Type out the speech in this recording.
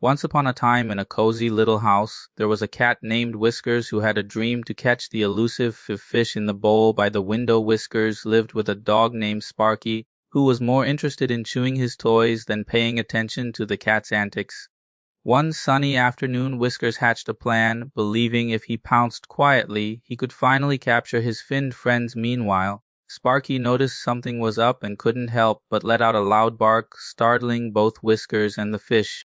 Once upon a time, in a cozy little house, there was a cat named Whiskers who had a dream to catch the elusive fish in the bowl by the window. Whiskers lived with a dog named Sparky, who was more interested in chewing his toys than paying attention to the cat's antics. One sunny afternoon, Whiskers hatched a plan, believing if he pounced quietly, he could finally capture his finned friends. Meanwhile, Sparky noticed something was up and couldn't help but let out a loud bark, startling both Whiskers and the fish.